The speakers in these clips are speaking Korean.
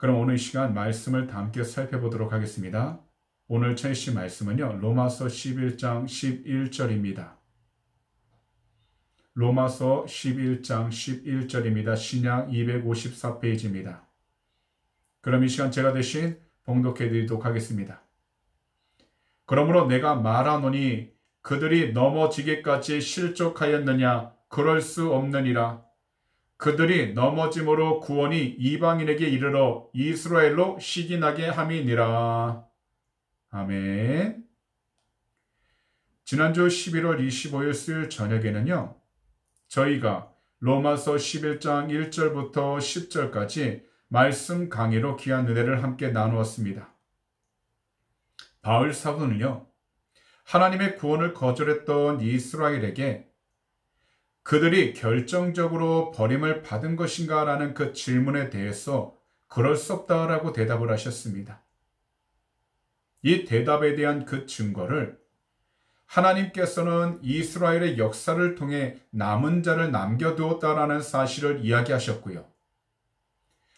그럼 오늘 이 시간 말씀을 다 함께 살펴보도록 하겠습니다. 오늘 최씨 말씀은요, 로마서 11장 11절입니다. 로마서 11장 11절입니다. 신약 254페이지입니다. 그럼 이 시간 제가 대신 봉독해 드리도록 하겠습니다. 그러므로 내가 말하노니 그들이 넘어지기까지 실족하였느냐? 그럴 수 없느니라. 그들이 넘어짐으로 구원이 이방인에게 이르러 이스라엘로 시기나게 함이니라. 아멘. 지난주 11월 25일 수요일 저녁에는요, 저희가 로마서 11장 1절부터 10절까지 말씀 강의로 귀한 은혜를 함께 나누었습니다. 바울 사도는요, 하나님의 구원을 거절했던 이스라엘에게 그들이 결정적으로 버림을 받은 것인가 라는 그 질문에 대해서 그럴 수 없다라고 대답을 하셨습니다. 이 대답에 대한 그 증거를 하나님께서는 이스라엘의 역사를 통해 남은 자를 남겨두었다라는 사실을 이야기하셨고요.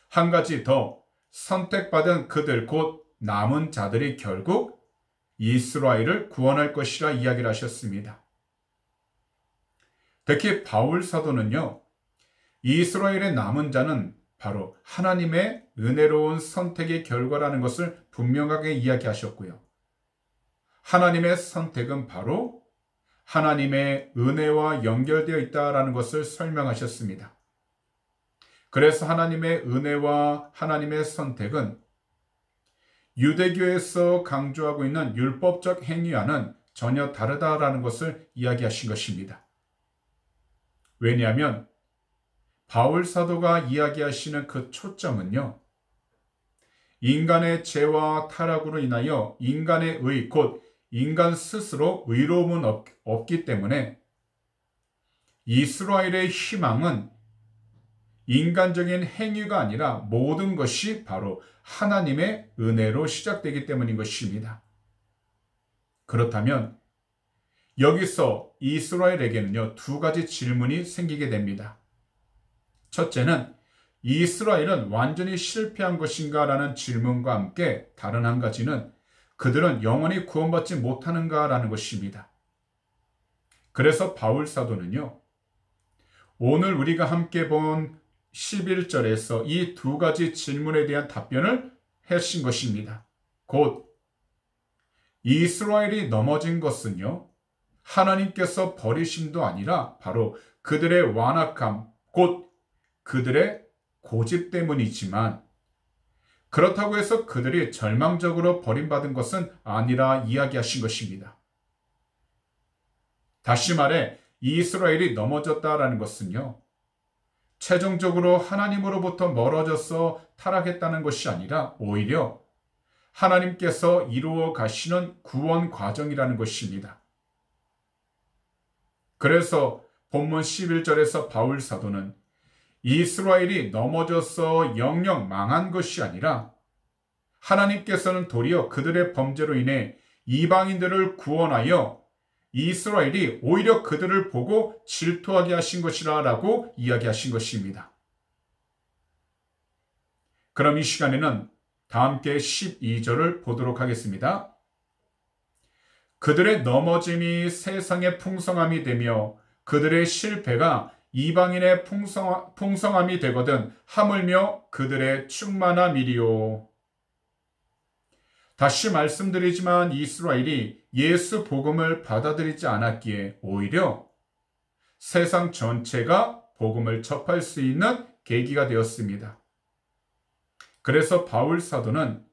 한 가지 더, 선택받은 그들 곧 남은 자들이 결국 이스라엘을 구원할 것이라 이야기를 하셨습니다. 특히 바울 사도는요, 이스라엘의 남은 자는 바로 하나님의 은혜로운 선택의 결과라는 것을 분명하게 이야기하셨고요. 하나님의 선택은 바로 하나님의 은혜와 연결되어 있다라는 것을 설명하셨습니다. 그래서 하나님의 은혜와 하나님의 선택은 유대교에서 강조하고 있는 율법적 행위와는 전혀 다르다라는 것을 이야기하신 것입니다. 왜냐하면 바울 사도가 이야기하시는 그 초점은요, 인간의 죄와 타락으로 인하여 인간의 의, 곧 인간 스스로 의로움은 없기 때문에 이스라엘의 희망은 인간적인 행위가 아니라 모든 것이 바로 하나님의 은혜로 시작되기 때문인 것입니다. 그렇다면 여기서 이스라엘에게는요, 두 가지 질문이 생기게 됩니다. 첫째는 이스라엘은 완전히 실패한 것인가 라는 질문과 함께 다른 한 가지는 그들은 영원히 구원받지 못하는가 라는 것입니다. 그래서 바울 사도는요, 오늘 우리가 함께 본 11절에서 이 두 가지 질문에 대한 답변을 하신 것입니다. 곧 이스라엘이 넘어진 것은요, 하나님께서 버리심도 아니라 바로 그들의 완악함, 곧 그들의 고집 때문이지만 그렇다고 해서 그들이 절망적으로 버림받은 것은 아니라 이야기하신 것입니다. 다시 말해 이스라엘이 넘어졌다라는 것은요, 최종적으로 하나님으로부터 멀어져서 타락했다는 것이 아니라 오히려 하나님께서 이루어 가시는 구원 과정이라는 것입니다. 그래서 본문 11절에서 바울 사도는 이스라엘이 넘어져서 영영 망한 것이 아니라 하나님께서는 도리어 그들의 범죄로 인해 이방인들을 구원하여 이스라엘이 오히려 그들을 보고 질투하게 하신 것이라고 이야기하신 것입니다. 그럼 이 시간에는 다 함께 12절을 보도록 하겠습니다. 그들의 넘어짐이 세상의 풍성함이 되며 그들의 실패가 이방인의 풍성함이 되거든 하물며 그들의 충만함이리요. 다시 말씀드리지만 이스라엘이 예수 복음을 받아들이지 않았기에 오히려 세상 전체가 복음을 접할 수 있는 계기가 되었습니다. 그래서 바울 사도는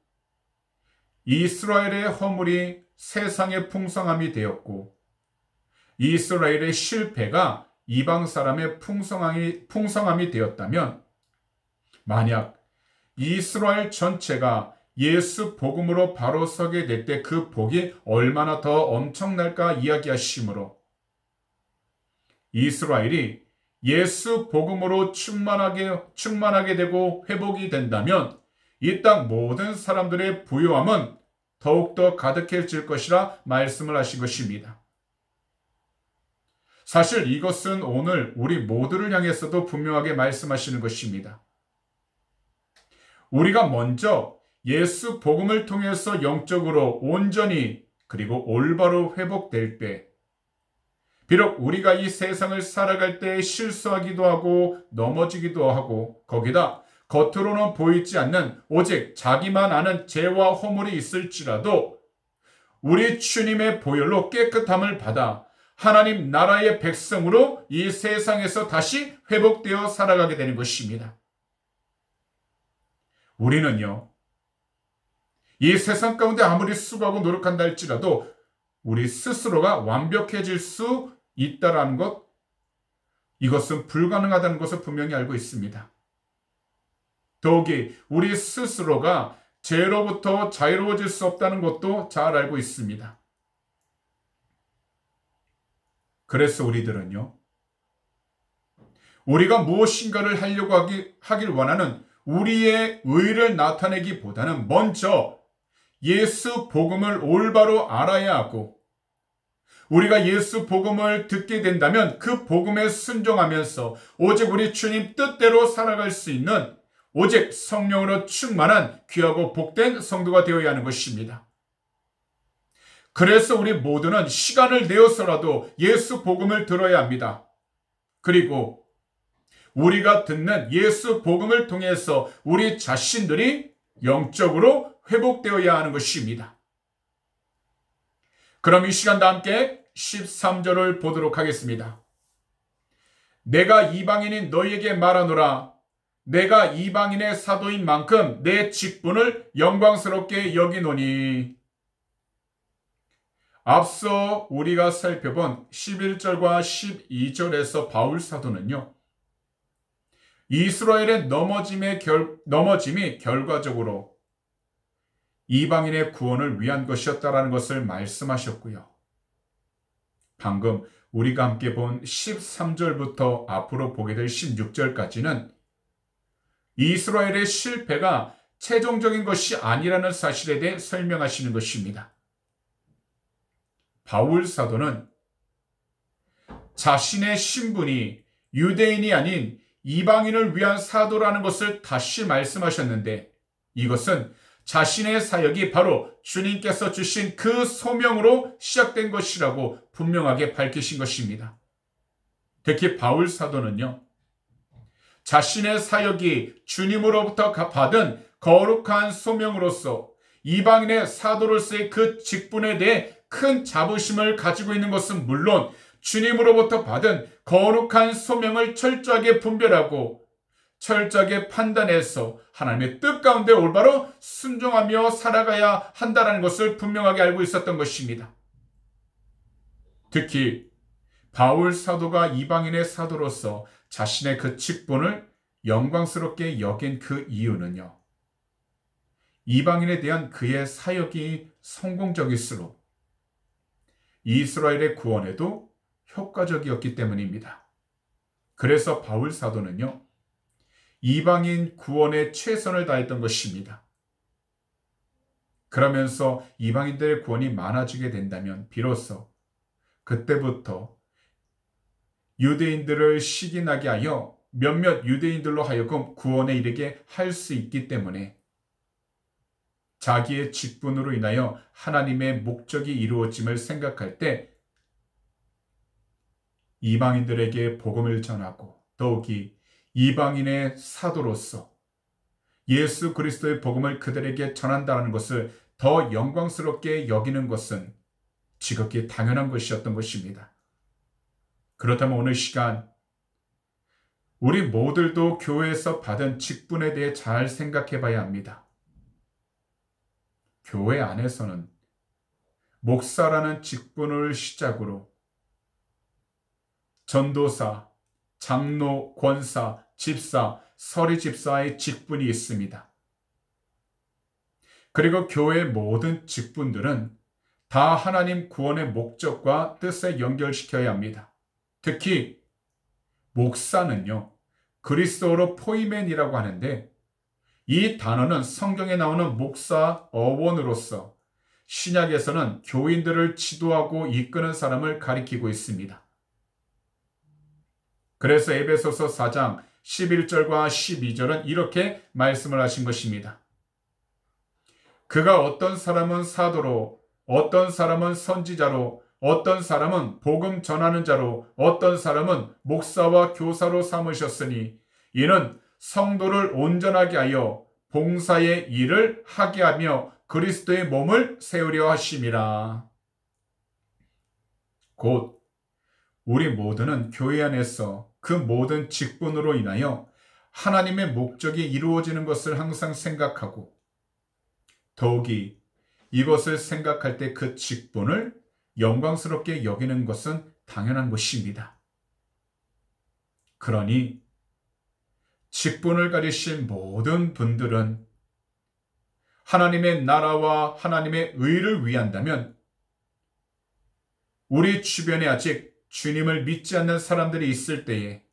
이스라엘의 허물이 세상의 풍성함이 되었고 이스라엘의 실패가 이방 사람의 풍성함이 되었다면 만약 이스라엘 전체가 예수 복음으로 바로 서게 될 때 그 복이 얼마나 더 엄청날까 이야기하시므로 이스라엘이 예수 복음으로 충만하게 되고 회복이 된다면 이 땅 모든 사람들의 부요함은 더욱더 가득해질 것이라 말씀을 하신 것입니다. 사실 이것은 오늘 우리 모두를 향해서도 분명하게 말씀하시는 것입니다. 우리가 먼저 예수 복음을 통해서 영적으로 온전히 그리고 올바로 회복될 때, 비록 우리가 이 세상을 살아갈 때 실수하기도 하고 넘어지기도 하고 거기다 겉으로는 보이지 않는 오직 자기만 아는 죄와 허물이 있을지라도 우리 주님의 보혈로 깨끗함을 받아 하나님 나라의 백성으로 이 세상에서 다시 회복되어 살아가게 되는 것입니다. 우리는요, 이 세상 가운데 아무리 수고하고 노력한다 할지라도 우리 스스로가 완벽해질 수 있다라는 것, 이것은 불가능하다는 것을 분명히 알고 있습니다. 더욱이 우리 스스로가 죄로부터 자유로워질 수 없다는 것도 잘 알고 있습니다. 그래서 우리들은요, 우리가 무엇인가를 하려고 하길 원하는 우리의 의를 나타내기보다는 먼저 예수 복음을 올바로 알아야 하고, 우리가 예수 복음을 듣게 된다면 그 복음에 순종하면서 오직 우리 주님 뜻대로 살아갈 수 있는 오직 성령으로 충만한 귀하고 복된 성도가 되어야 하는 것입니다. 그래서 우리 모두는 시간을 내어서라도 예수 복음을 들어야 합니다. 그리고 우리가 듣는 예수 복음을 통해서 우리 자신들이 영적으로 회복되어야 하는 것입니다. 그럼 이 시간도 함께 13절을 보도록 하겠습니다. 내가 이방인인 너희에게 말하노라. 내가 이방인의 사도인 만큼 내 직분을 영광스럽게 여기노니. 앞서 우리가 살펴본 11절과 12절에서 바울 사도는요, 이스라엘의 넘어짐이 결과적으로 이방인의 구원을 위한 것이었다라는 것을 말씀하셨고요. 방금 우리가 함께 본 13절부터 앞으로 보게 될 16절까지는 이스라엘의 실패가 최종적인 것이 아니라는 사실에 대해 설명하시는 것입니다. 바울 사도는 자신의 신분이 유대인이 아닌 이방인을 위한 사도라는 것을 다시 말씀하셨는데, 이것은 자신의 사역이 바로 주님께서 주신 그 소명으로 시작된 것이라고 분명하게 밝히신 것입니다. 특히 바울 사도는요, 자신의 사역이 주님으로부터 받은 거룩한 소명으로서 이방인의 사도로서의 그 직분에 대해 큰 자부심을 가지고 있는 것은 물론 주님으로부터 받은 거룩한 소명을 철저하게 분별하고 철저하게 판단해서 하나님의 뜻 가운데 올바로 순종하며 살아가야 한다는 것을 분명하게 알고 있었던 것입니다. 특히 바울 사도가 이방인의 사도로서 자신의 그 직분을 영광스럽게 여긴 그 이유는요, 이방인에 대한 그의 사역이 성공적일수록 이스라엘의 구원에도 효과적이었기 때문입니다. 그래서 바울 사도는요, 이방인 구원에 최선을 다했던 것입니다. 그러면서 이방인들의 구원이 많아지게 된다면 비로소 그때부터 유대인들을 시기나게 하여 몇몇 유대인들로 하여금 구원에 이르게 할 수 있기 때문에 자기의 직분으로 인하여 하나님의 목적이 이루어짐을 생각할 때 이방인들에게 복음을 전하고 더욱이 이방인의 사도로서 예수 그리스도의 복음을 그들에게 전한다는 것을 더 영광스럽게 여기는 것은 지극히 당연한 것이었던 것입니다. 그렇다면 오늘 시간 우리 모두도 교회에서 받은 직분에 대해 잘 생각해 봐야 합니다. 교회 안에서는 목사라는 직분을 시작으로 전도사, 장로, 권사, 집사, 서리집사의 직분이 있습니다. 그리고 교회의 모든 직분들은 다 하나님 구원의 목적과 뜻에 연결시켜야 합니다. 특히 목사는요, 그리스도어로 포이멘이라고 하는데 이 단어는 성경에 나오는 목사 어원으로서 신약에서는 교인들을 지도하고 이끄는 사람을 가리키고 있습니다. 그래서 에베소서 4장 11절과 12절은 이렇게 말씀을 하신 것입니다. 그가 어떤 사람은 사도로, 어떤 사람은 선지자로, 어떤 사람은 복음 전하는 자로, 어떤 사람은 목사와 교사로 삼으셨으니 이는 성도를 온전하게 하여 봉사의 일을 하게 하며 그리스도의 몸을 세우려 하심이라. 곧 우리 모두는 교회 안에서 그 모든 직분으로 인하여 하나님의 목적이 이루어지는 것을 항상 생각하고 더욱이 이것을 생각할 때 그 직분을 영광스럽게 여기는 것은 당연한 것입니다. 그러니 직분을 가지신 모든 분들은 하나님의 나라와 하나님의 의를 위한다면 우리 주변에 아직 주님을 믿지 않는 사람들이 있을 때에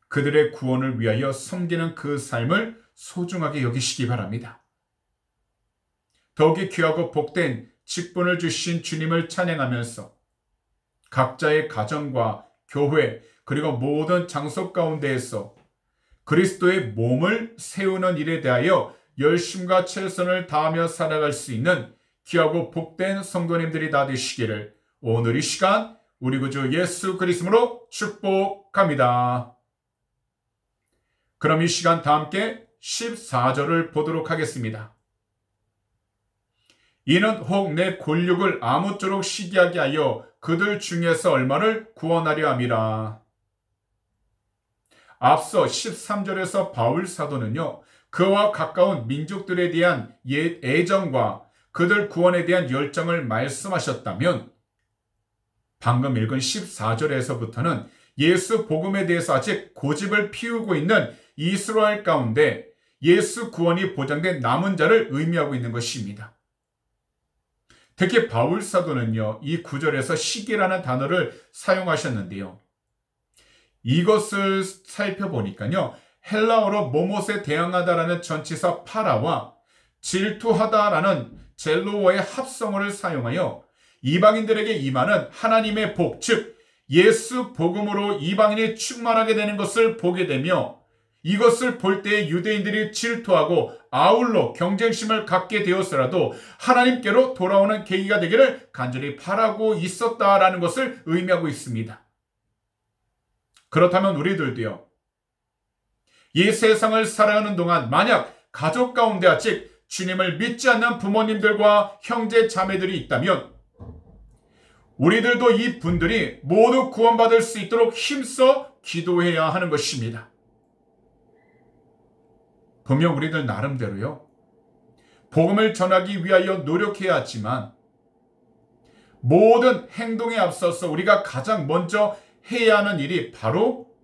그들의 구원을 위하여 섬기는 그 삶을 소중하게 여기시기 바랍니다. 더욱이 귀하고 복된 직분을 주신 주님을 찬양하면서 각자의 가정과 교회 그리고 모든 장소 가운데에서 그리스도의 몸을 세우는 일에 대하여 열심과 최선을 다하며 살아갈 수 있는 귀하고 복된 성도님들이 다 되시기를 오늘 이 시간 우리 구주 예수 그리스도로 축복합니다. 그럼 이 시간 다 함께 14절을 보도록 하겠습니다. 이는 혹 내 곤욕을 아무쪼록 시기하게 하여 그들 중에서 얼마를 구원하려 함이라. 앞서 13절에서 바울 사도는요, 그와 가까운 민족들에 대한 애정과 그들 구원에 대한 열정을 말씀하셨다면 방금 읽은 14절에서부터는 예수 복음에 대해서 아직 고집을 피우고 있는 이스라엘 가운데 예수 구원이 보장된 남은 자를 의미하고 있는 것입니다. 특히 바울 사도는요, 이 구절에서 시기라는 단어를 사용하셨는데요. 이것을 살펴보니까요, 헬라어로 모못에 대항하다라는 전치사 파라와 질투하다라는 젤로어의 합성어를 사용하여 이방인들에게 임하는 하나님의 복, 즉 예수 복음으로 이방인이 충만하게 되는 것을 보게 되며 이것을 볼 때 유대인들이 질투하고 아울러 경쟁심을 갖게 되었으라도 하나님께로 돌아오는 계기가 되기를 간절히 바라고 있었다라는 것을 의미하고 있습니다. 그렇다면 우리들도요, 이 세상을 살아가는 동안 만약 가족 가운데 아직 주님을 믿지 않는 부모님들과 형제 자매들이 있다면 우리들도 이 분들이 모두 구원받을 수 있도록 힘써 기도해야 하는 것입니다. 분명 우리들 나름대로요, 복음을 전하기 위하여 노력해야 하지만 모든 행동에 앞서서 우리가 가장 먼저 해야 하는 일이 바로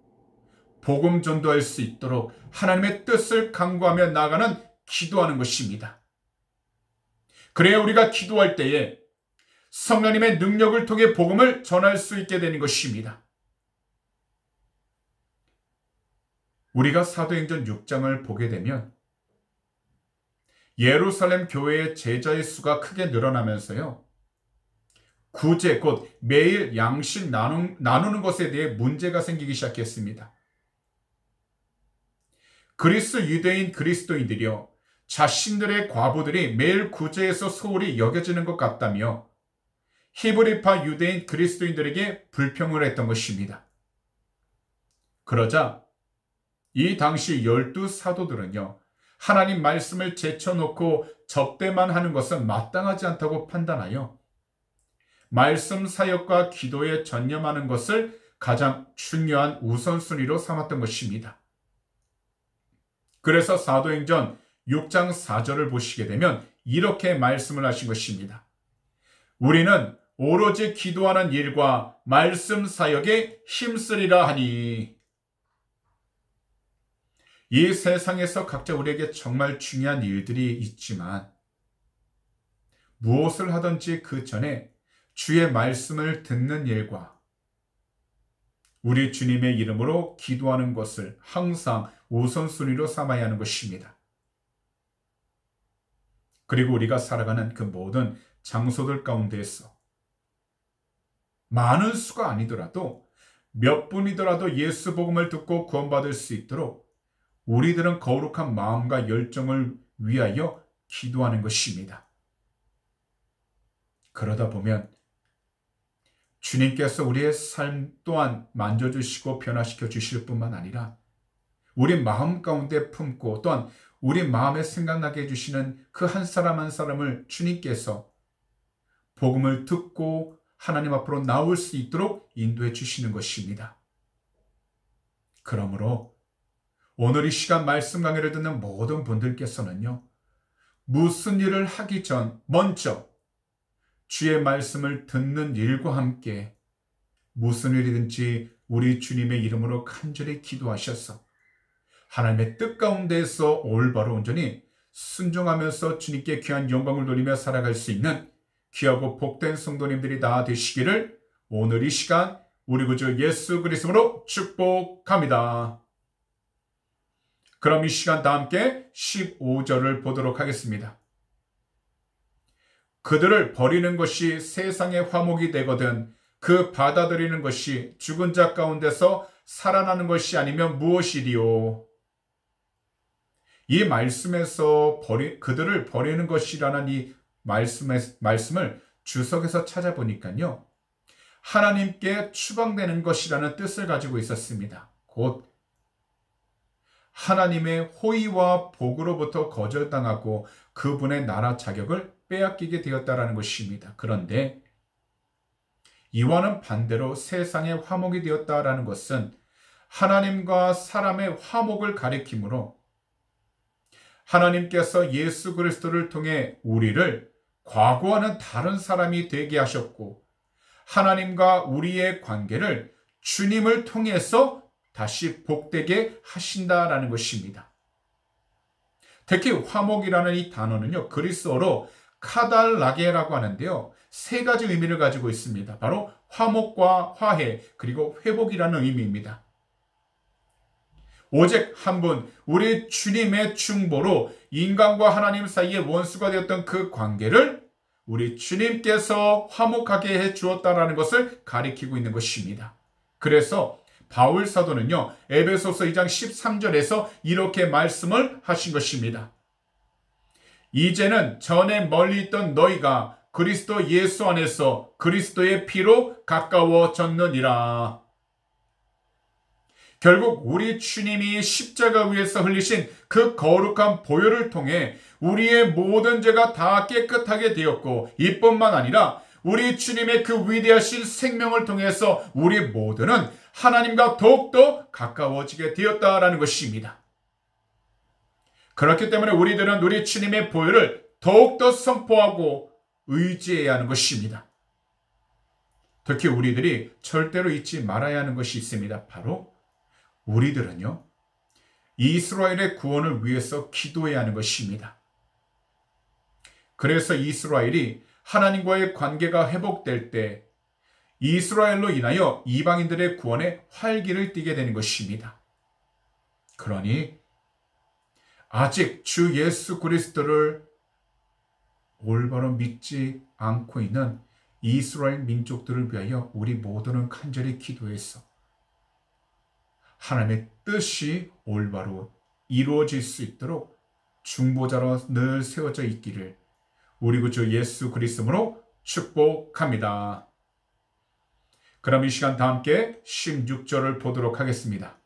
복음 전도할 수 있도록 하나님의 뜻을 간구하며 나아가는 기도하는 것입니다. 그래야 우리가 기도할 때에 성령님의 능력을 통해 복음을 전할 수 있게 되는 것입니다. 우리가 사도행전 6장을 보게 되면 예루살렘 교회의 제자의 수가 크게 늘어나면서요, 구제 곧 매일 양식 나누는 것에 대해 문제가 생기기 시작했습니다. 그리스 유대인 그리스도인들이요, 자신들의 과부들이 매일 구제에서 소홀히 여겨지는 것 같다며 히브리파 유대인 그리스도인들에게 불평을 했던 것입니다. 그러자 이 당시 12사도들은요, 하나님 말씀을 제쳐놓고 접대만 하는 것은 마땅하지 않다고 판단하여 말씀 사역과 기도에 전념하는 것을 가장 중요한 우선순위로 삼았던 것입니다. 그래서 사도행전 6장 4절을 보시게 되면 이렇게 말씀을 하신 것입니다. 우리는 오로지 기도하는 일과 말씀 사역에 힘쓰리라 하니. 이 세상에서 각자 우리에게 정말 중요한 일들이 있지만 무엇을 하든지 그 전에 주의 말씀을 듣는 일과 우리 주님의 이름으로 기도하는 것을 항상 우선순위로 삼아야 하는 것입니다. 그리고 우리가 살아가는 그 모든 장소들 가운데에서 많은 수가 아니더라도 몇 분이더라도 예수 복음을 듣고 구원받을 수 있도록 우리들은 거룩한 마음과 열정을 위하여 기도하는 것입니다. 그러다 보면 주님께서 우리의 삶 또한 만져주시고 변화시켜 주실 뿐만 아니라 우리 마음 가운데 품고 또한 우리 마음에 생각나게 해주시는 그 한 사람 한 사람을 주님께서 복음을 듣고 하나님 앞으로 나올 수 있도록 인도해 주시는 것입니다. 그러므로 오늘 이 시간 말씀 강의를 듣는 모든 분들께서는요, 무슨 일을 하기 전 먼저 주의 말씀을 듣는 일과 함께 무슨 일이든지 우리 주님의 이름으로 간절히 기도하셔서 하나님의 뜻 가운데에서 올바로 온전히 순종하면서 주님께 귀한 영광을 돌리며 살아갈 수 있는 귀하고 복된 성도님들이 다 되시기를 오늘 이 시간 우리 구주 예수 그리스도로 축복합니다. 그럼 이 시간 다 함께 15절을 보도록 하겠습니다. 그들을 버리는 것이 세상의 화목이 되거든 그 받아들이는 것이 죽은 자 가운데서 살아나는 것이 아니면 무엇이리요? 이 말씀에서 그들을 버리는 것이라는 이 말씀을 주석에서 찾아보니까요, 하나님께 추방되는 것이라는 뜻을 가지고 있었습니다. 곧 하나님의 호의와 복으로부터 거절당하고 그분의 나라 자격을 빼앗기게 되었다라는 것입니다. 그런데 이와는 반대로 세상의 화목이 되었다라는 것은 하나님과 사람의 화목을 가리키므로 하나님께서 예수 그리스도를 통해 우리를 과거와는 다른 사람이 되게 하셨고 하나님과 우리의 관계를 주님을 통해서 다시 복되게 하신다라는 것입니다. 특히 화목이라는 이 단어는요, 그리스어로 카달라게라고 하는데요, 세 가지 의미를 가지고 있습니다. 바로 화목과 화해 그리고 회복이라는 의미입니다. 오직 한 분, 우리 주님의 중보로 인간과 하나님 사이의 원수가 되었던 그 관계를 우리 주님께서 화목하게 해 주었다라는 것을 가리키고 있는 것입니다. 그래서 바울 사도는요, 에베소서 2장 13절에서 이렇게 말씀을 하신 것입니다. 이제는 전에 멀리 있던 너희가 그리스도 예수 안에서 그리스도의 피로 가까워졌느니라. 결국 우리 주님이 십자가 위에서 흘리신 그 거룩한 보혈을 통해 우리의 모든 죄가 다 깨끗하게 되었고, 이뿐만 아니라 우리 주님의 그 위대하신 생명을 통해서 우리 모두는 하나님과 더욱더 가까워지게 되었다라는 것입니다. 그렇기 때문에 우리들은 우리 주님의 보혈을 더욱더 선포하고 의지해야 하는 것입니다. 특히 우리들이 절대로 잊지 말아야 하는 것이 있습니다. 바로 우리들은요, 이스라엘의 구원을 위해서 기도해야 하는 것입니다. 그래서 이스라엘이 하나님과의 관계가 회복될 때 이스라엘로 인하여 이방인들의 구원에 활기를 띠게 되는 것입니다. 그러니 아직 주 예수 그리스도를 올바로 믿지 않고 있는 이스라엘 민족들을 위하여 우리 모두는 간절히 기도해서 하나님의 뜻이 올바로 이루어질 수 있도록 중보자로 늘 세워져 있기를 우리 구주 예수 그리스도로 축복합니다. 그럼 이 시간 다 함께 16절을 보도록 하겠습니다.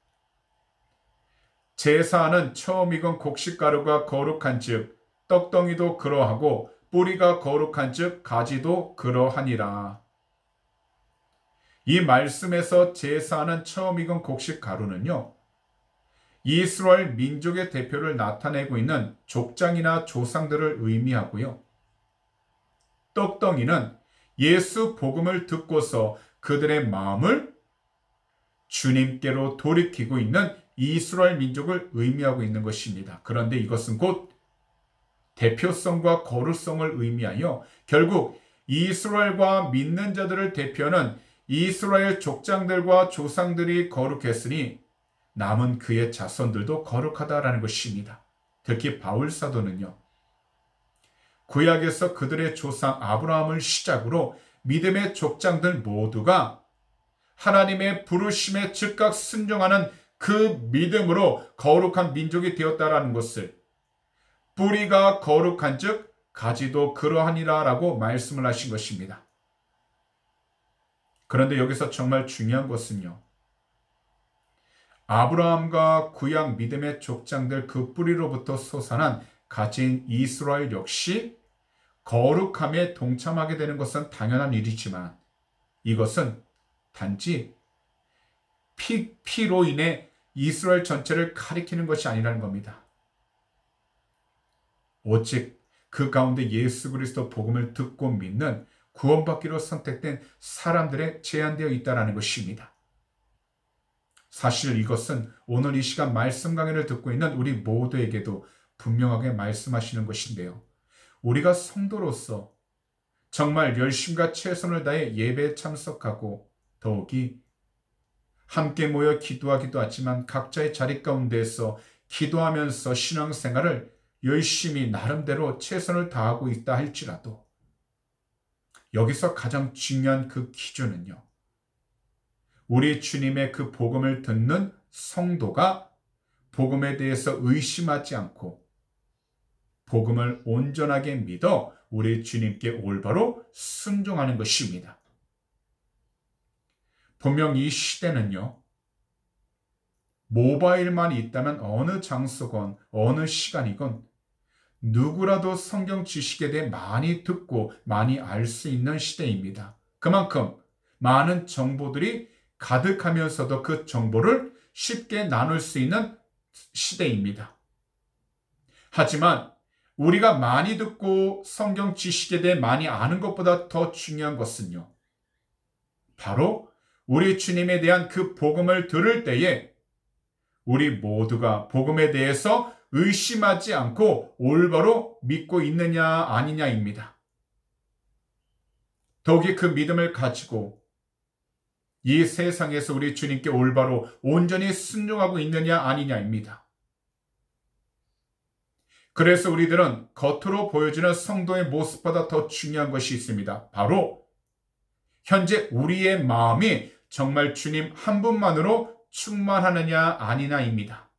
제사는 처음 익은 곡식가루가 거룩한 즉 떡덩이도 그러하고 뿌리가 거룩한 즉 가지도 그러하니라. 이 말씀에서 제사는 처음 익은 곡식가루는요, 이스라엘 민족의 대표를 나타내고 있는 족장이나 조상들을 의미하고요, 떡덩이는 예수 복음을 듣고서 그들의 마음을 주님께로 돌이키고 있는 이스라엘 민족을 의미하고 있는 것입니다. 그런데 이것은 곧 대표성과 거룩성을 의미하여 결국 이스라엘과 믿는 자들을 대표하는 이스라엘 족장들과 조상들이 거룩했으니 남은 그의 자손들도 거룩하다라는 것입니다. 특히 바울 사도는요, 구약에서 그들의 조상 아브라함을 시작으로 믿음의 족장들 모두가 하나님의 부르심에 즉각 순종하는 그 믿음으로 거룩한 민족이 되었다라는 것을, 뿌리가 거룩한 즉 가지도 그러하니라 라고 말씀을 하신 것입니다. 그런데 여기서 정말 중요한 것은요, 아브라함과 구약 믿음의 족장들 그 뿌리로부터 솟아난 가진 이스라엘 역시 거룩함에 동참하게 되는 것은 당연한 일이지만 이것은 단지 피로 인해 이스라엘 전체를 가리키는 것이 아니라는 겁니다. 오직 그 가운데 예수 그리스도 복음을 듣고 믿는 구원받기로 선택된 사람들에 제한되어 있다는 것입니다. 사실 이것은 오늘 이 시간 말씀 강해를 듣고 있는 우리 모두에게도 분명하게 말씀하시는 것인데요. 우리가 성도로서 정말 열심과 최선을 다해 예배에 참석하고 더욱이 함께 모여 기도하기도 하지만 각자의 자리 가운데에서 기도하면서 신앙생활을 열심히 나름대로 최선을 다하고 있다 할지라도 여기서 가장 중요한 그 기준은요, 우리 주님의 그 복음을 듣는 성도가 복음에 대해서 의심하지 않고 복음을 온전하게 믿어 우리 주님께 올바로 순종하는 것입니다. 분명 이 시대는요, 모바일만 있다면 어느 장소건 어느 시간이건 누구라도 성경 지식에 대해 많이 듣고 많이 알 수 있는 시대입니다. 그만큼 많은 정보들이 가득하면서도 그 정보를 쉽게 나눌 수 있는 시대입니다. 하지만 우리가 많이 듣고 성경 지식에 대해 많이 아는 것보다 더 중요한 것은요, 바로 우리 주님에 대한 그 복음을 들을 때에 우리 모두가 복음에 대해서 의심하지 않고 올바로 믿고 있느냐 아니냐입니다. 더욱이 그 믿음을 가지고 이 세상에서 우리 주님께 올바로 온전히 순종하고 있느냐 아니냐입니다. 그래서 우리들은 겉으로 보여지는 성도의 모습보다 더 중요한 것이 있습니다. 바로 현재 우리의 마음이 정말 주님 한 분만으로 충만하느냐 아니냐입니다.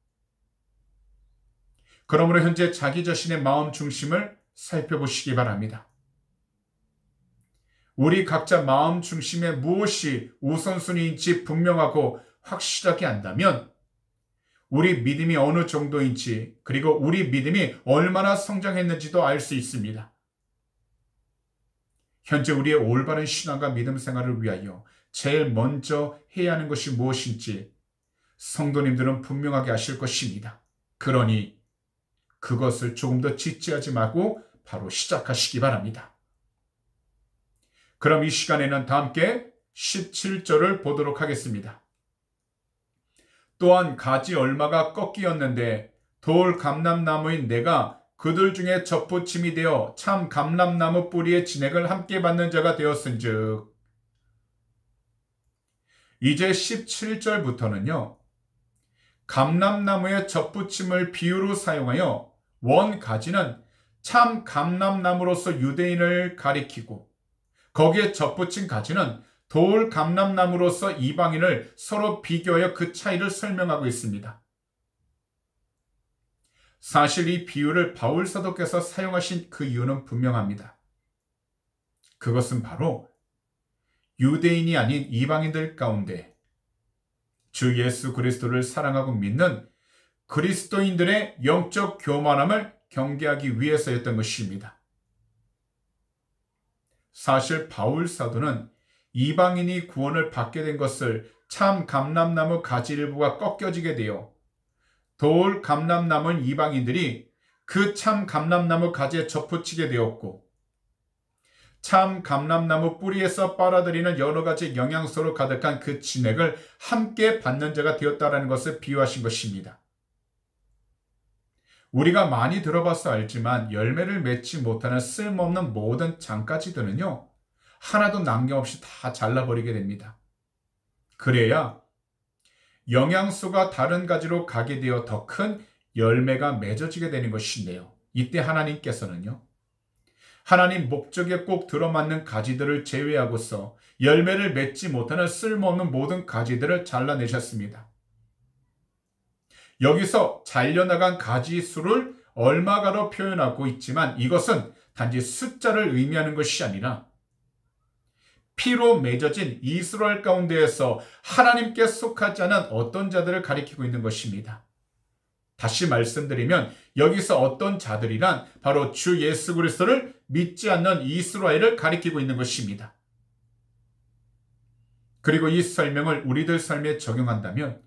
그러므로 현재 자기 자신의 마음 중심을 살펴보시기 바랍니다. 우리 각자 마음 중심에 무엇이 우선순위인지 분명하고 확실하게 한다면 우리 믿음이 어느 정도인지 그리고 우리 믿음이 얼마나 성장했는지도 알 수 있습니다. 현재 우리의 올바른 신앙과 믿음 생활을 위하여 제일 먼저 해야 하는 것이 무엇인지 성도님들은 분명하게 아실 것입니다. 그러니 그것을 조금 더 지체하지 말고 바로 시작하시기 바랍니다. 그럼 이 시간에는 다 함께 17절을 보도록 하겠습니다. 또한 가지 얼마가 꺾이었는데 돌 감람나무인 내가 그들 중에 접붙임이 되어 참 감람나무 뿌리의 진액을 함께 받는 자가 되었은즉. 이제 17절부터는요. 감람나무의 접붙임을 비유로 사용하여 원 가지는 참 감람나무로서 유대인을 가리키고 거기에 접붙인 가지는 돌 감람나무로서 이방인을 서로 비교하여 그 차이를 설명하고 있습니다. 사실 이 비유를 바울 사도께서 사용하신 그 이유는 분명합니다. 그것은 바로 유대인이 아닌 이방인들 가운데 주 예수 그리스도를 사랑하고 믿는 그리스도인들의 영적 교만함을 경계하기 위해서였던 것입니다. 사실 바울 사도는 이방인이 구원을 받게 된 것을 참 감람나무 가지 일부가 꺾여지게 되어 돌 감람나무인 이방인들이 그 참 감람나무 가지에 접붙이게 되었고 참 감람나무 뿌리에서 빨아들이는 여러 가지 영양소로 가득한 그 진액을 함께 받는 자가 되었다는 것을 비유하신 것입니다. 우리가 많이 들어봐서 알지만 열매를 맺지 못하는 쓸모없는 모든 장가지들은요, 하나도 남김없이 다 잘라버리게 됩니다. 그래야 영양소가 다른 가지로 가게 되어 더 큰 열매가 맺어지게 되는 것인데요. 이때 하나님께서는요, 하나님 목적에 꼭 들어맞는 가지들을 제외하고서 열매를 맺지 못하는 쓸모없는 모든 가지들을 잘라내셨습니다. 여기서 잘려나간 가지 수를 얼마가로 표현하고 있지만 이것은 단지 숫자를 의미하는 것이 아니라 피로 맺어진 이스라엘 가운데에서 하나님께 속하지 않은 어떤 자들을 가리키고 있는 것입니다. 다시 말씀드리면 여기서 어떤 자들이란 바로 주 예수 그리스도를 믿지 않는 이스라엘을 가리키고 있는 것입니다. 그리고 이 설명을 우리들 삶에 적용한다면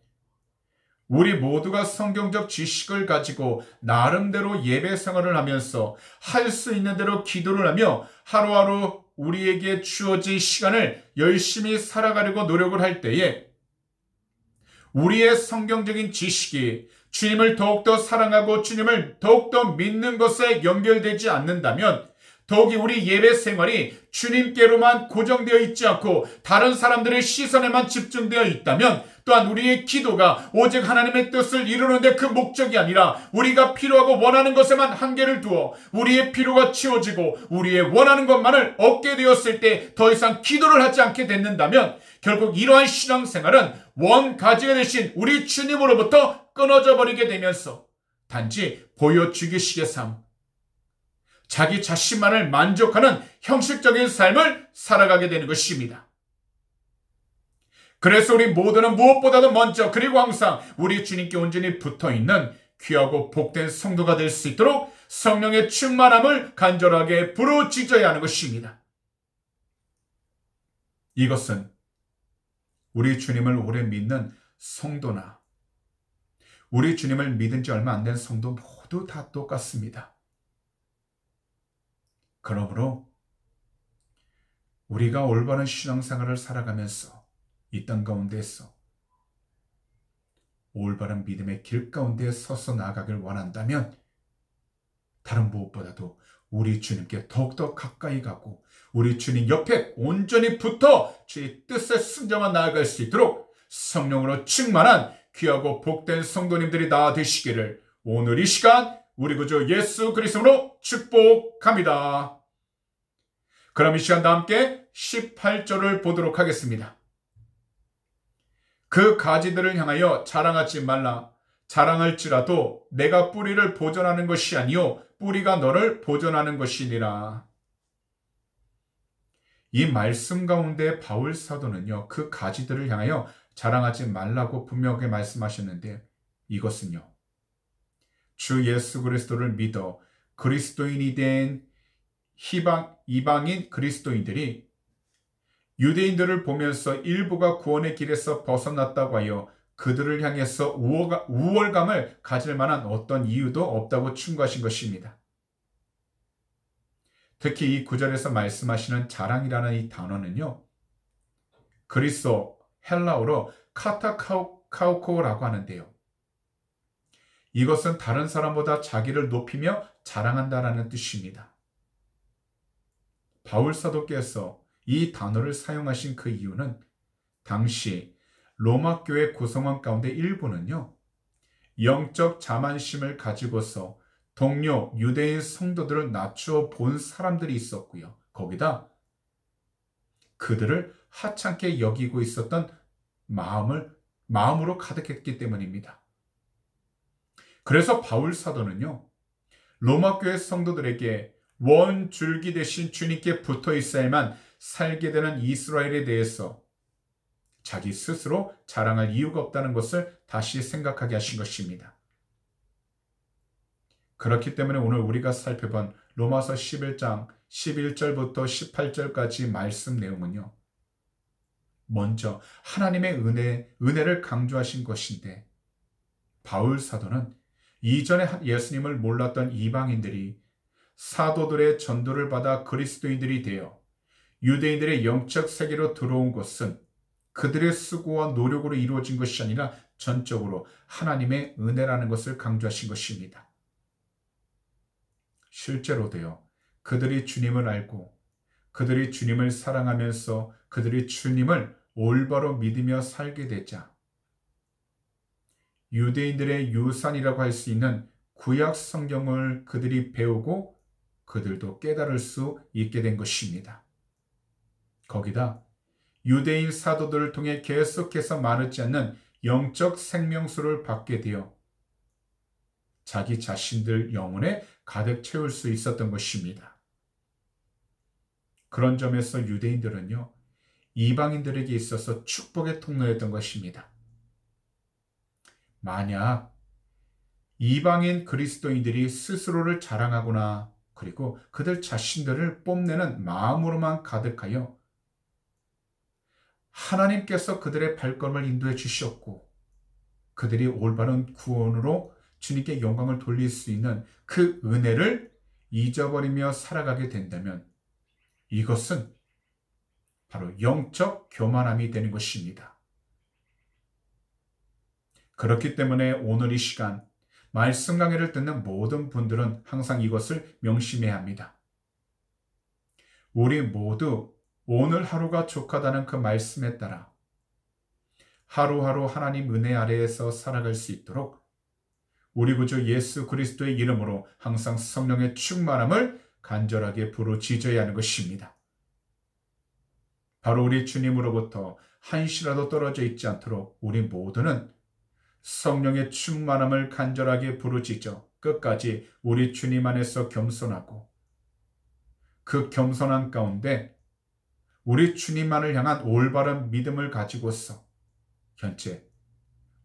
우리 모두가 성경적 지식을 가지고 나름대로 예배 생활을 하면서 할 수 있는 대로 기도를 하며 하루하루 우리에게 주어진 시간을 열심히 살아가려고 노력을 할 때에 우리의 성경적인 지식이 주님을 더욱더 사랑하고 주님을 더욱더 믿는 것에 연결되지 않는다면 더욱이 우리 예배 생활이 주님께로만 고정되어 있지 않고 다른 사람들의 시선에만 집중되어 있다면 또한 우리의 기도가 오직 하나님의 뜻을 이루는 데 그 목적이 아니라 우리가 필요하고 원하는 것에만 한계를 두어 우리의 필요가 채워지고 우리의 원하는 것만을 얻게 되었을 때 더 이상 기도를 하지 않게 됐는다면 결국 이러한 신앙생활은 원가지가 되신 우리 주님으로부터 끊어져 버리게 되면서 단지 보여주기식의 삶, 자기 자신만을 만족하는 형식적인 삶을 살아가게 되는 것입니다. 그래서 우리 모두는 무엇보다도 먼저 그리고 항상 우리 주님께 온전히 붙어있는 귀하고 복된 성도가 될 수 있도록 성령의 충만함을 간절하게 부르짖어야 하는 것입니다. 이것은 우리 주님을 오래 믿는 성도나 우리 주님을 믿은 지 얼마 안 된 성도 모두 다 똑같습니다. 그러므로 우리가 올바른 신앙생활을 살아가면서 이 땅 가운데에서 올바른 믿음의 길 가운데 서서 나아가길 원한다면 다른 무엇보다도 우리 주님께 더욱더 가까이 가고 우리 주님 옆에 온전히 붙어 주의 뜻에 순종하여 나아갈 수 있도록 성령으로 충만한 귀하고 복된 성도님들이 다 되시기를 오늘 이 시간 우리 구주 예수 그리스도로 축복합니다. 그럼 이 시간 다 함께 18절을 보도록 하겠습니다. 그 가지들을 향하여 자랑하지 말라. 자랑할지라도 내가 뿌리를 보존하는 것이 아니요 뿌리가 너를 보존하는 것이니라. 이 말씀 가운데 바울 사도는요, 그 가지들을 향하여 자랑하지 말라고 분명하게 말씀하셨는데 이것은요, 주 예수 그리스도를 믿어 그리스도인이 된 이방인 그리스도인들이 유대인들을 보면서 일부가 구원의 길에서 벗어났다고 하여 그들을 향해서 우월감을 가질 만한 어떤 이유도 없다고 충고하신 것입니다. 특히 이 구절에서 말씀하시는 자랑이라는 이 단어는요, 그리스어 헬라어로 카타카우코라고 하는데요. 이것은 다른 사람보다 자기를 높이며 자랑한다라는 뜻입니다. 바울 사도께서 이 단어를 사용하신 그 이유는 당시 로마 교회 구성원 가운데 일부는요, 영적 자만심을 가지고서 동료 유대인 성도들을 낮추어 본 사람들이 있었고요. 거기다 그들을 하찮게 여기고 있었던 마음으로 가득했기 때문입니다. 그래서 바울 사도는요, 로마 교회 성도들에게 원줄기 대신 주님께 붙어 있어야만 살게 되는 이스라엘에 대해서 자기 스스로 자랑할 이유가 없다는 것을 다시 생각하게 하신 것입니다. 그렇기 때문에 오늘 우리가 살펴본 로마서 11장 11절부터 18절까지 말씀 내용은요, 먼저 하나님의 은혜를 강조하신 것인데 바울 사도는 이전에 예수님을 몰랐던 이방인들이 사도들의 전도를 받아 그리스도인들이 되어 유대인들의 영적 세계로 들어온 것은 그들의 수고와 노력으로 이루어진 것이 아니라 전적으로 하나님의 은혜라는 것을 강조하신 것입니다. 실제로도요, 그들이 주님을 알고 그들이 주님을 사랑하면서 그들이 주님을 올바로 믿으며 살게 되자 유대인들의 유산이라고 할 수 있는 구약 성경을 그들이 배우고 그들도 깨달을 수 있게 된 것입니다. 거기다 유대인 사도들을 통해 계속해서 마르지 않는 영적 생명수를 받게 되어 자기 자신들 영혼에 가득 채울 수 있었던 것입니다. 그런 점에서 유대인들은요, 이방인들에게 있어서 축복의 통로였던 것입니다. 만약 이방인 그리스도인들이 스스로를 자랑하거나 그리고 그들 자신들을 뽐내는 마음으로만 가득하여 하나님께서 그들의 발걸음을 인도해 주셨고 그들이 올바른 구원으로 주님께 영광을 돌릴 수 있는 그 은혜를 잊어버리며 살아가게 된다면 이것은 바로 영적 교만함이 되는 것입니다. 그렇기 때문에 오늘 이 시간 말씀 강해를 듣는 모든 분들은 항상 이것을 명심해야 합니다. 우리 모두 오늘 하루가 족하다는 그 말씀에 따라 하루하루 하나님 은혜 아래에서 살아갈 수 있도록 우리 구주 예수 그리스도의 이름으로 항상 성령의 충만함을 간절하게 부르짖어야 하는 것입니다. 바로 우리 주님으로부터 한시라도 떨어져 있지 않도록 우리 모두는 성령의 충만함을 간절하게 부르짖어 끝까지 우리 주님 안에서 겸손하고 그 겸손한 가운데 우리 주님만을 향한 올바른 믿음을 가지고서 현재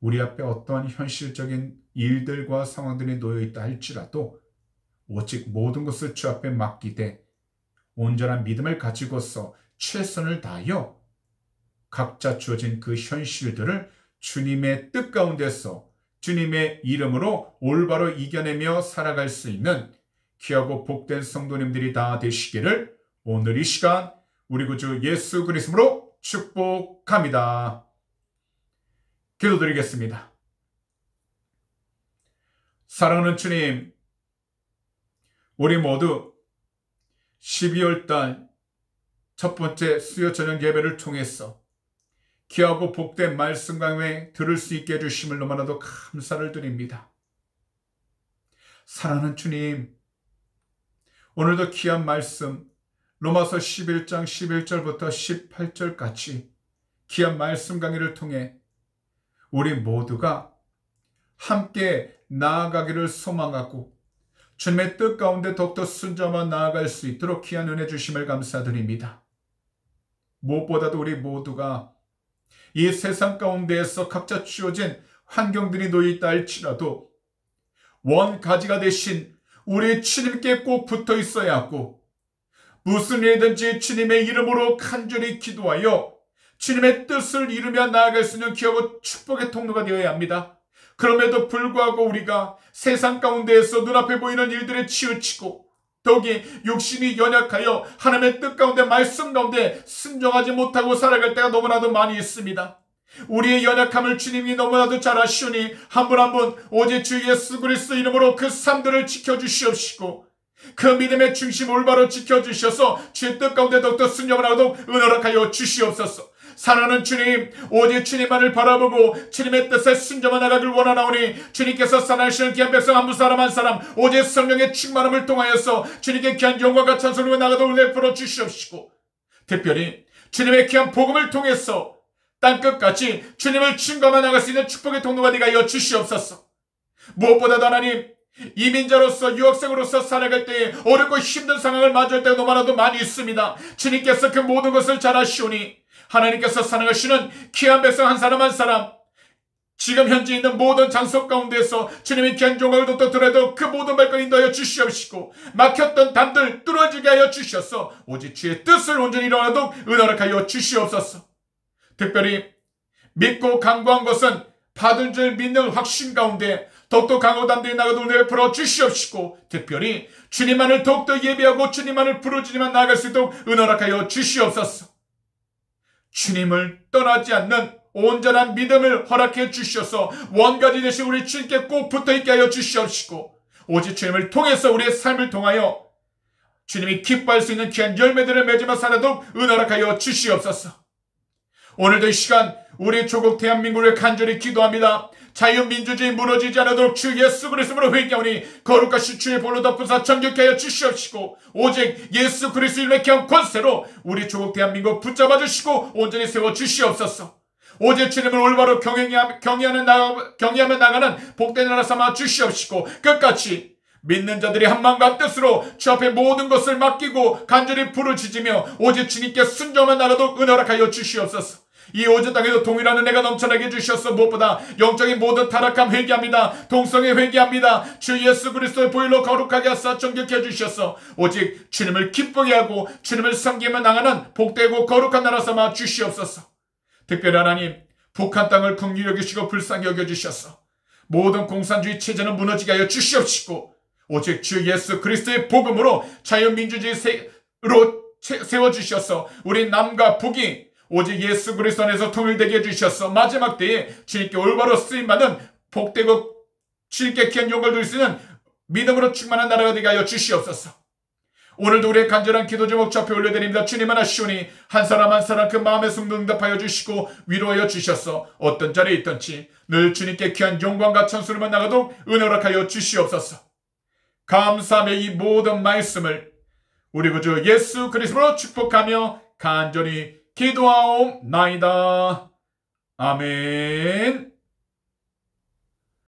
우리 앞에 어떠한 현실적인 일들과 상황들이 놓여 있다 할지라도 오직 모든 것을 주 앞에 맡기되 온전한 믿음을 가지고서 최선을 다하여 각자 주어진 그 현실들을 주님의 뜻 가운데서 주님의 이름으로 올바로 이겨내며 살아갈 수 있는 귀하고 복된 성도님들이 다 되시기를 오늘 이 시간 우리 구주 예수 그리스도로 축복합니다. 기도드리겠습니다. 사랑하는 주님, 우리 모두 12월 달 첫 번째 수요 저녁 예배를 통해서 귀하고 복된 말씀 강해 들을 수 있게 해주심을 너무나도 감사를 드립니다. 사랑하는 주님, 오늘도 귀한 말씀 로마서 11장 11절부터 18절까지 귀한 말씀 강의를 통해 우리 모두가 함께 나아가기를 소망하고 주님의 뜻 가운데 더욱더 순종하며 나아갈 수 있도록 귀한 은혜 주심을 감사드립니다. 무엇보다도 우리 모두가 이 세상 가운데에서 각자 주어진 환경들이 놓여 있다 할지라도 원가지가 되신 우리 주님께 꼭 붙어 있어야 하고 무슨 일이든지 주님의 이름으로 간절히 기도하여 주님의 뜻을 이루며 나아갈 수 있는 귀하고 축복의 통로가 되어야 합니다. 그럼에도 불구하고 우리가 세상 가운데에서 눈앞에 보이는 일들에 치우치고 더욱이 욕심이 연약하여 하나님의 뜻 가운데 말씀 가운데 순종하지 못하고 살아갈 때가 너무나도 많이 있습니다. 우리의 연약함을 주님이 너무나도 잘 아시오니 한 분 한 분 오직 주 예수 그리스도 이름으로 그 삶들을 지켜주시옵시고 그 믿음의 중심 올바로 지켜주셔서 주의 뜻 가운데 더욱더 순종을 하도록 은혜하여 주시옵소서. 사랑하는 주님, 오직 주님만을 바라보고 주님의 뜻에 순종해 나가길 원하나오니 주님께서 사랑하시는 귀한 백성 한 사람 한 사람 오직 성령의 충만함을 통하여서 주님께 귀한 영광과 찬송을 나가도록 은혜 풀어 주시옵시고 특별히 주님의 귀한 복음을 통해서 땅끝까지 주님을 증거하며 나갈 수 있는 축복의 통로가 되게 하여 주시옵소서. 무엇보다도 하나님, 이민자로서 유학생으로서 살아갈 때에 어렵고 힘든 상황을 맞을 때가 너무나도 많이 있습니다. 주님께서 그 모든 것을 잘 아시오니 하나님께서 사랑하시는 귀한 백성 한 사람 한 사람 지금 현재 있는 모든 장소 가운데서 주님의 귀한 종을 돋더라도 그 모든 발걸음 인도하여 주시옵시고 막혔던 담들 뚫어지게 하여 주셔서 오직 주의 뜻을 온전히 일어나도록 은혜하여 주시옵소서. 특별히 믿고 간구한 것은 받은 줄 믿는 확신 가운데 더욱더 강하고 담대히 나가도 은혜를 풀어 주시옵시고 특별히 주님만을 더욱더 예배하고 주님만을 부르짖으며 나아갈 수 있도록 은혜하여 주시옵소서. 주님을 떠나지 않는 온전한 믿음을 허락해 주셔서 원가지 되신 우리 주님께 꼭 붙어있게 하여 주시옵시고 오직 주님을 통해서 우리의 삶을 통하여 주님이 기뻐할 수 있는 귀한 열매들을 맺으며 살아도록 은혜하여 주시옵소서. 오늘도 이 시간 우리 조국 대한민국을 간절히 기도합니다. 자유민주주의 무너지지 않도록 주 예수 그리스도로 회개하오니 거룩하신 주의 볼로 덮으사 정결케 하여 주시옵시고 오직 예수 그리스도의 맥혀온 권세로 우리 조국 대한민국 붙잡아 주시고 온전히 세워 주시옵소서. 오직 주님을 올바로 경외하며 나가는 복된 나라 삼아 주시옵시고 끝까지 믿는 자들이 한 마음과 한 뜻으로 주 앞에 모든 것을 맡기고 간절히 부르짖으며 오직 주님께 순종만 나가도록 은혜하여 주시옵소서. 이 오전 땅에도 동일한 은혜가 넘쳐나게 해주셔서 무엇보다 영적인 모든 타락함 회개합니다. 동성애 회개합니다. 주 예수 그리스도의 보혈로 거룩하게 하사 정결케 해주셔서 오직 주님을 기쁘게 하고 주님을 섬기며 나가는 복되고 거룩한 나라 삼아 주시옵소서. 특별히 하나님, 북한 땅을 긍휼히 여기시고 불쌍히 여겨주셔서 모든 공산주의 체제는 무너지게 하여 주시옵시고 오직 주 예수 그리스도의 복음으로 자유민주주의로 세워주셔서 우리 남과 북이 오직 예수 그리스도 안에서 통일되게 해주셔서 마지막 때에 주님께 올바로 쓰임받은 복되고 주님께 귀한 영광을 누릴 수 있는 믿음으로 충만한 나라가 되게 하여 주시옵소서. 오늘도 우리의 간절한 기도 제목 주 앞에 올려드립니다. 주님 하나시오니 한 사람 한 사람 그 마음의 숨도 응답하여 주시고 위로하여 주셔서 어떤 자리에 있든지 늘 주님께 귀한 영광과 찬송을만 나가도록 은혜하여 주시옵소서. 감사하며 이 모든 말씀을 우리 구주 예수 그리스도로 축복하며 간절히 기도하옵나이다. 아멘.